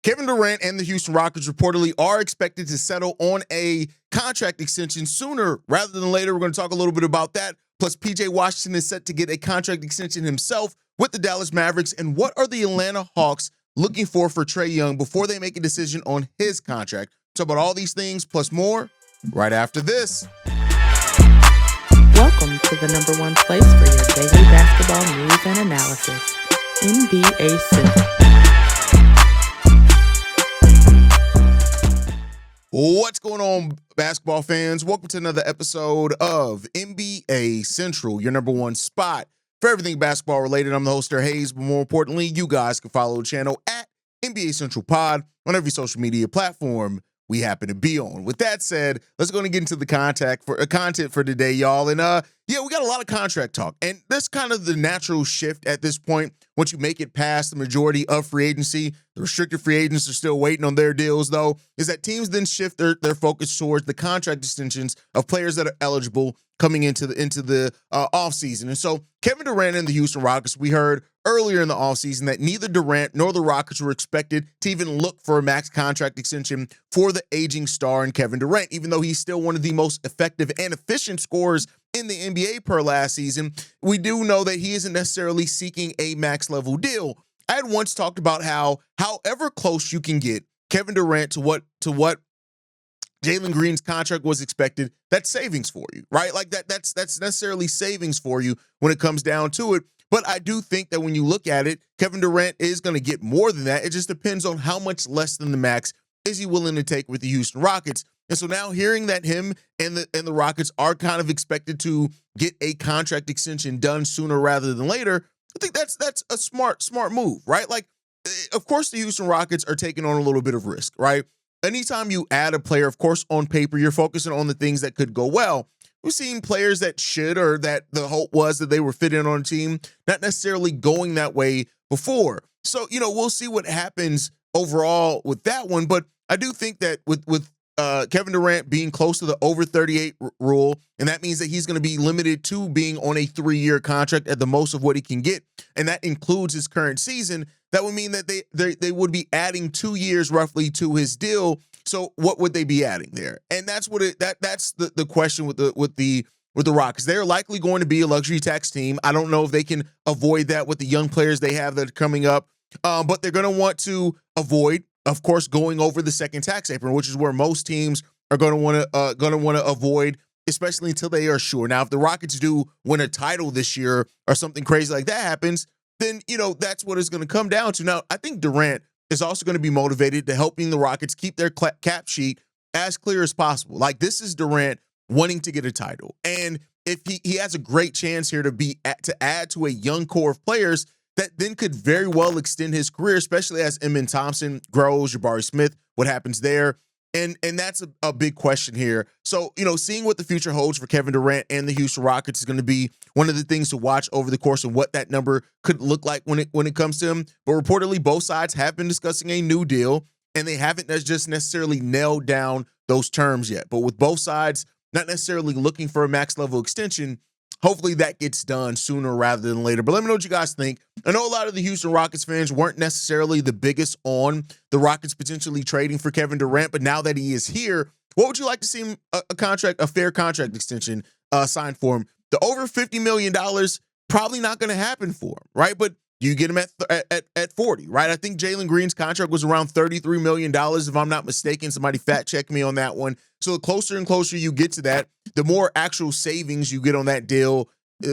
Kevin Durant and the Houston Rockets reportedly are expected to settle on a contract extension sooner rather than later. We're going to talk a little bit about that. Plus, PJ Washington is set to get a contract extension himself with the Dallas Mavericks. And what are the Atlanta Hawks looking for Trae Young before they make a decision on his contract? Talk about all these things plus more right after this. Welcome to the number one place for your daily basketball news and analysis, NBA Central. What's going on, basketball fans? Welcome to another episode of NBA Central, your number one spot for everything basketball related. I'm the host, Hayes, but more importantly, you guys can follow the channel at NBA Central Pod on every social media platform we happen to be on. With that said, let's go and get into the content for today, y'all. And we got a lot of contract talk, and that's kind of the natural shift at this point. Once you make it past the majority of free agency, the restricted free agents are still waiting on their deals, though, is that teams then shift their focus towards the contract extensions of players that are eligible coming into the offseason. And so Kevin Durant and the Houston Rockets, we heard earlier in the offseason that neither Durant nor the Rockets were expected to even look for a max contract extension for the aging star in Kevin Durant, even though he's still one of the most effective and efficient scorers in the NBA per last season. We do know that he isn't necessarily seeking a max level deal. I had once talked about how, however close you can get Kevin Durant to what Jalen Green's contract was expected, that's savings for you, right? Like that's necessarily savings for you when it comes down to it. But I do think that when you look at it, Kevin Durant is going to get more than that. It just depends on how much less than the max is he willing to take with the Houston Rockets. And so now hearing that him and the Rockets are kind of expected to get a contract extension done sooner rather than later, I think that's a smart move, right? Like, of course, the Houston Rockets are taking on a little bit of risk, right? Anytime you add a player, of course, on paper, you're focusing on the things that could go well. We've seen players that should, or that the hope was that they were fit in on a team, not necessarily going that way before. So, we'll see what happens overall with that one. But I do think that with Kevin Durant being close to the over 38 rule, and that means that he's going to be limited to being on a 3-year contract at the most of what he can get, and that includes his current season. That would mean that they would be adding 2 years roughly to his deal. So what would they be adding there? And that's that's the question with the Rockets. They're likely going to be a luxury tax team. I don't know if they can avoid that with the young players they have that are coming up, but they're going to want to avoid, of course, going over the second tax apron, which is where most teams are going to want to avoid, especially until they are sure. Now, if the Rockets do win a title this year or something crazy like that happens, then that's what it's going to come down to. Now, I think Durant is also going to be motivated to helping the Rockets keep their cap sheet as clear as possible. Like, this is Durant wanting to get a title, and if he has a great chance here to add to a young core of players that then could very well extend his career, especially as Amen Thompson grows, Jabari Smith, what happens there. And that's a big question here. So, seeing what the future holds for Kevin Durant and the Houston Rockets is going to be one of the things to watch over the course of what that number could look like when it comes to him. But reportedly, both sides have been discussing a new deal, and they haven't just necessarily nailed down those terms yet. But with both sides not necessarily looking for a max level extension, hopefully that gets done sooner rather than later. But let me know what you guys think. I know a lot of the Houston Rockets fans weren't necessarily the biggest on the Rockets potentially trading for Kevin Durant, but now that he is here, what would you like to see a fair contract extension signed for him? The over $50 million, probably not going to happen for him, right? But you get him at 40, right? I think Jalen Green's contract was around $33 million, if I'm not mistaken. Somebody fact check me on that one. So the closer and closer you get to that, the more actual savings you get on that deal,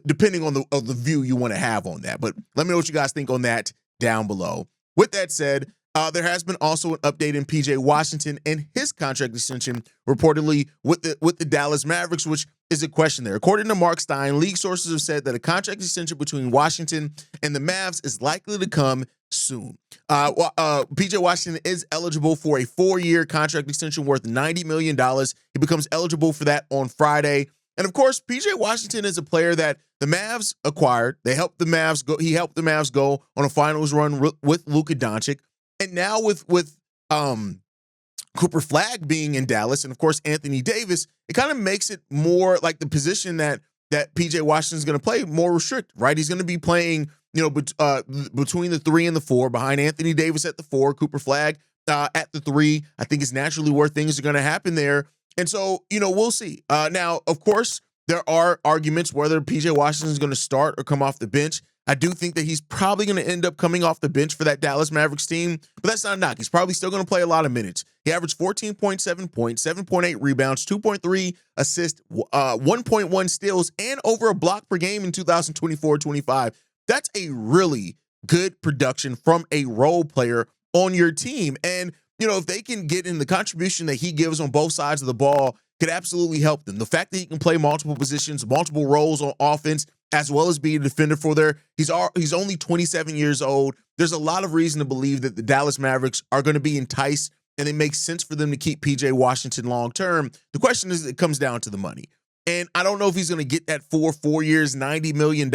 depending on the view you want to have on that. But let me know what you guys think on that down below. With that said, there has been also an update in PJ Washington and his contract extension, reportedly with the Dallas Mavericks, which is a question there. According to Mark Stein, league sources have said that a contract extension between Washington and the Mavs is likely to come soon. PJ Washington is eligible for a 4-year contract extension worth $90 million. He becomes eligible for that on Friday. And of course, PJ Washington is a player that the Mavs acquired. He helped the Mavs go on a finals run with Luka Doncic. And now with Cooper Flagg being in Dallas, and of course Anthony Davis, it kind of makes it more like the position that PJ Washington's going to play more restricted, right? He's going to be playing, between the 3 and the 4, behind Anthony Davis at the 4, Cooper Flagg at the three. I think it's naturally where things are going to happen there. And so, we'll see. Now, of course, there are arguments whether PJ Washington is going to start or come off the bench. I do think that he's probably going to end up coming off the bench for that Dallas Mavericks team, but that's not a knock. He's probably still going to play a lot of minutes. He averaged 14.7 points, 7.8 rebounds, 2.3 assists, 1.1 steals, and over a block per game in 2024-25. That's a really good production from a role player on your team. And, if they can get in the contribution that he gives on both sides of the ball, could absolutely help them. The fact that he can play multiple positions, multiple roles on offense, as well as be a defender for he's only 27 years old. There's a lot of reason to believe that the Dallas Mavericks are going to be enticed, and it makes sense for them to keep PJ Washington long term. The question is, it comes down to the money. And I don't know if he's going to get that for 4 years, $90 million.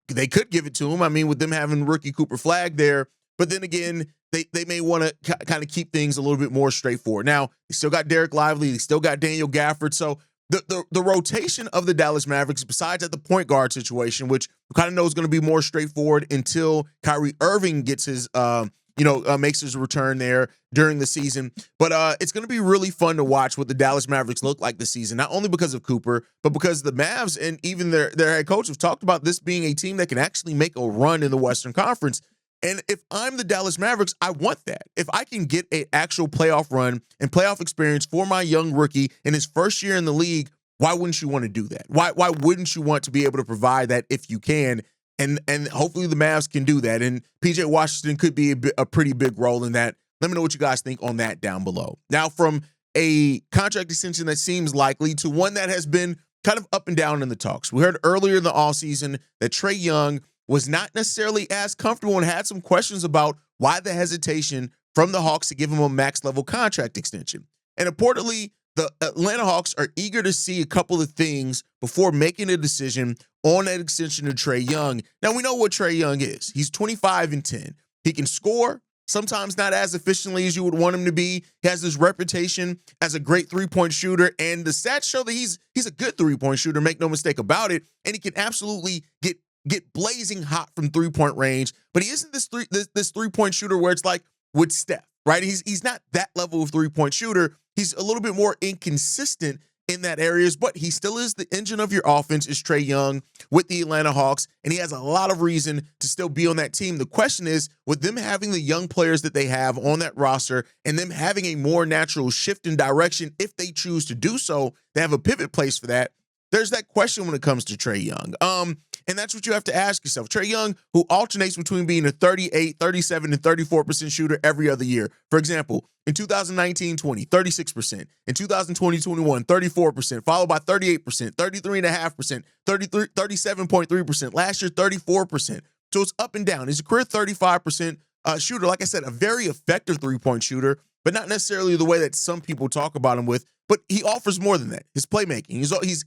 They could give it to him. I mean, with them having rookie Cooper Flag there, but then again, they may want to kind of keep things a little bit more straightforward. Now, they still got Derek Lively. They still got Daniel Gafford. So the rotation of the Dallas Mavericks, besides at the point guard situation, which we kind of know is going to be more straightforward until Kyrie Irving gets his, makes his return there during the season. But it's going to be really fun to watch what the Dallas Mavericks look like this season, not only because of Cooper, but because the Mavs and even their head coach have talked about this being a team that can actually make a run in the Western Conference. And if I'm the Dallas Mavericks, I want that. If I can get an actual playoff run and playoff experience for my young rookie in his first year in the league, why wouldn't you want to do that? Why wouldn't you want to be able to provide that if you can? And hopefully the Mavs can do that. And PJ Washington could be a pretty big role in that. Let me know what you guys think on that down below. Now, from a contract extension that seems likely to one that has been kind of up and down in the talks. We heard earlier in the offseason that Trae Young was not necessarily as comfortable and had some questions about why the hesitation from the Hawks to give him a max level contract extension. And importantly, the Atlanta Hawks are eager to see a couple of things before making a decision on that extension to Trae Young. Now, we know what Trae Young is. He's 25 and 10. He can score, sometimes not as efficiently as you would want him to be. He has this reputation as a great three-point shooter, and the stats show that he's a good three-point shooter, make no mistake about it, and he can absolutely get blazing hot from three-point range, but he isn't this three-point shooter where it's like with Steph, right? He's not that level of three-point shooter. He's a little bit more inconsistent in that areas, but he still is the engine of your offense is Trae Young with the Atlanta Hawks, and he has a lot of reason to still be on that team. The question is, with them having the young players that they have on that roster and them having a more natural shift in direction, if they choose to do so, they have a pivot place for that. There's that question when it comes to Trae Young. And that's what you have to ask yourself. Trae Young, who alternates between being a 38, 37, and 34% shooter every other year. For example, in 2019-20, 36%. In 2020-21, 34%, followed by 38%, 33.5%, 37.3%. Last year, 34%. So it's up and down. He's a career 35% shooter. Like I said, a very effective three-point shooter, but not necessarily the way that some people talk about him with. But he offers more than that. His playmaking.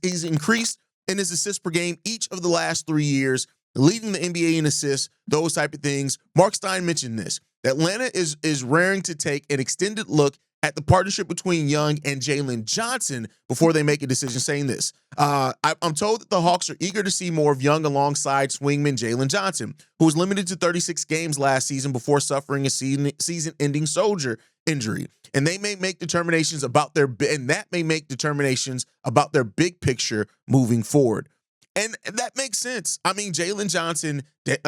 He's increased in his assists per game each of the last 3 years, leading the NBA in assists, those type of things. Mark Stein mentioned this. Atlanta is raring to take an extended look at the partnership between Young and Jalen Johnson before they make a decision, saying this. I'm told that the Hawks are eager to see more of Young alongside swingman Jalen Johnson, who was limited to 36 games last season before suffering a season-ending shoulder injury. And they may make determinations about their big picture moving forward. And that makes sense. I mean, Jalen Johnson,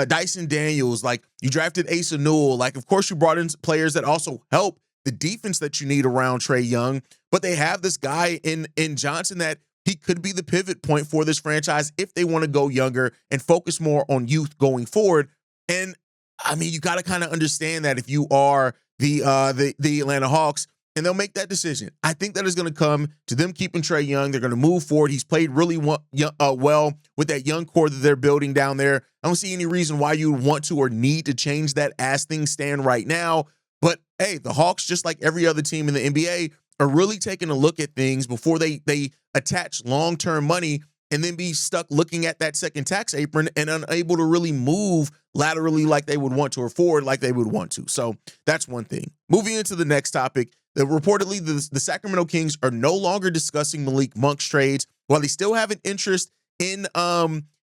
Dyson Daniels, like you drafted Asa Newell. Like, of course, you brought in players that also help the defense that you need around Trae Young. But they have this guy in Johnson that he could be the pivot point for this franchise if they want to go younger and focus more on youth going forward. And I mean, you got to kind of understand that if you are the Atlanta Hawks, and they'll make that decision. I think that is going to come to them keeping Trae Young. They're going to move forward. He's played really well with that young core that they're building down there. I don't see any reason why you would want to or need to change that as things stand right now. But hey, the Hawks, just like every other team in the NBA, are really taking a look at things before they attach long-term money and then be stuck looking at that second tax apron and unable to really move laterally like they would want to or forward like they would want to. So that's one thing. Moving into the next topic, reportedly the Sacramento Kings are no longer discussing Malik Monk's trades while they still have an interest in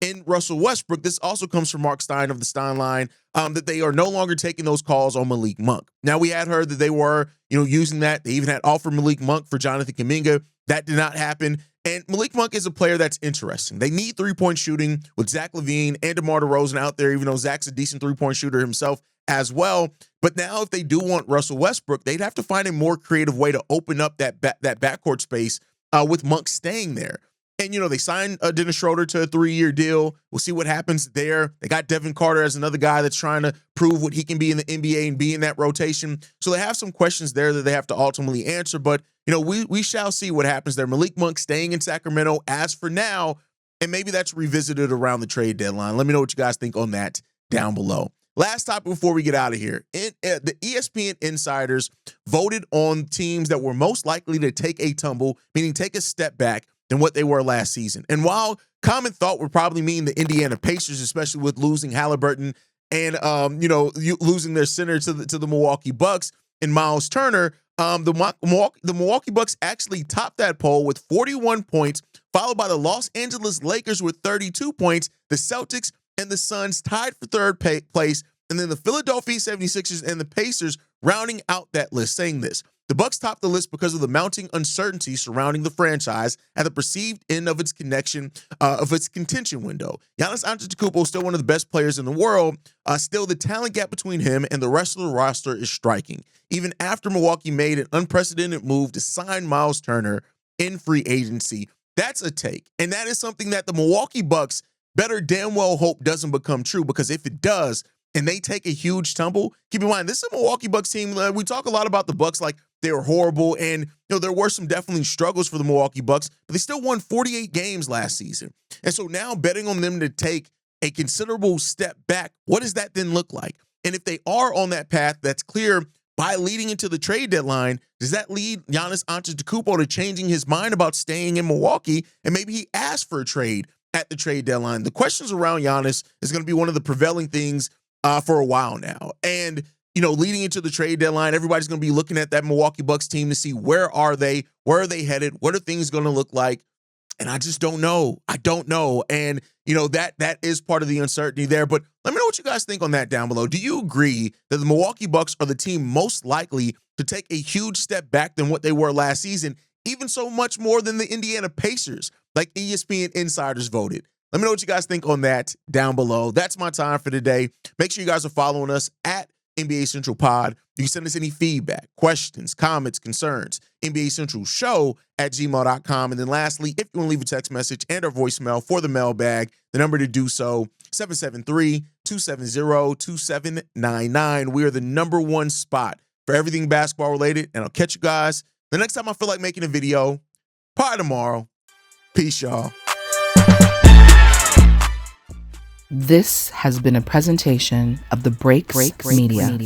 in Russell Westbrook. This also comes from Mark Stein of the Stein Line, that they are no longer taking those calls on Malik Monk. Now, we had heard that they were, using that. They even had offered Malik Monk for Jonathan Kuminga. That did not happen. And Malik Monk is a player that's interesting. They need three-point shooting with Zach LaVine and DeMar DeRozan out there, even though Zach's a decent three-point shooter himself as well. But now if they do want Russell Westbrook, they'd have to find a more creative way to open up that backcourt space with Monk staying there. And, they signed Dennis Schroeder to a 3-year deal. We'll see what happens there. They got Devin Carter as another guy that's trying to prove what he can be in the NBA and be in that rotation. So they have some questions there that they have to ultimately answer. But, we shall see what happens there. Malik Monk staying in Sacramento as for now, and maybe that's revisited around the trade deadline. Let me know what you guys think on that down below. Last topic before we get out of here. The ESPN insiders voted on teams that were most likely to take a tumble, meaning take a step back than what they were last season. And while common thought would probably mean the Indiana Pacers, especially with losing Halliburton and losing their center to the Milwaukee Bucks and Miles Turner, the Milwaukee Bucks actually topped that poll with 41 points, followed by the Los Angeles Lakers with 32 points. The Celtics and the Suns tied for third place, and then the Philadelphia 76ers and the Pacers rounding out that list, saying this: the Bucks topped the list because of the mounting uncertainty surrounding the franchise at the perceived end of its contention window. Giannis Antetokounmpo is still one of the best players in the world. Still, the talent gap between him and the rest of the roster is striking, even after Milwaukee made an unprecedented move to sign Miles Turner in free agency. That's a take, and that is something that the Milwaukee Bucks better damn well hope doesn't become true, because if it does and they take a huge tumble, keep in mind, this is a Milwaukee Bucks team. We talk a lot about the Bucks like they were horrible, and there were some definitely struggles for the Milwaukee Bucks, but they still won 48 games last season. And so now betting on them to take a considerable step back, what does that then look like? And if they are on that path that's clear by leading into the trade deadline, does that lead Giannis Antetokounmpo to changing his mind about staying in Milwaukee, and maybe he asks for a trade at the trade deadline? The questions around Giannis is going to be one of the prevailing things for a while now. And, leading into the trade deadline, everybody's going to be looking at that Milwaukee Bucks team to see where are they headed? What are things going to look like? And I just don't know. I don't know. And, that is part of the uncertainty there. But let me know what you guys think on that down below. Do you agree that the Milwaukee Bucks are the team most likely to take a huge step back than what they were last season, even so much more than the Indiana Pacers, like ESPN insiders voted? Let me know what you guys think on that down below. That's my time for today. Make sure you guys are following us at NBA Central Pod. You can send us any feedback, questions, comments, concerns, NBA Central Show at gmail.com. And then lastly, if you want to leave a text message and or voicemail for the mailbag, the number to do so, 773-270-2799. We are the #1 spot for everything basketball related. And I'll catch you guys the next time I feel like making a video. Probably tomorrow. Peace, y'all. This has been a presentation of the Breaks Media.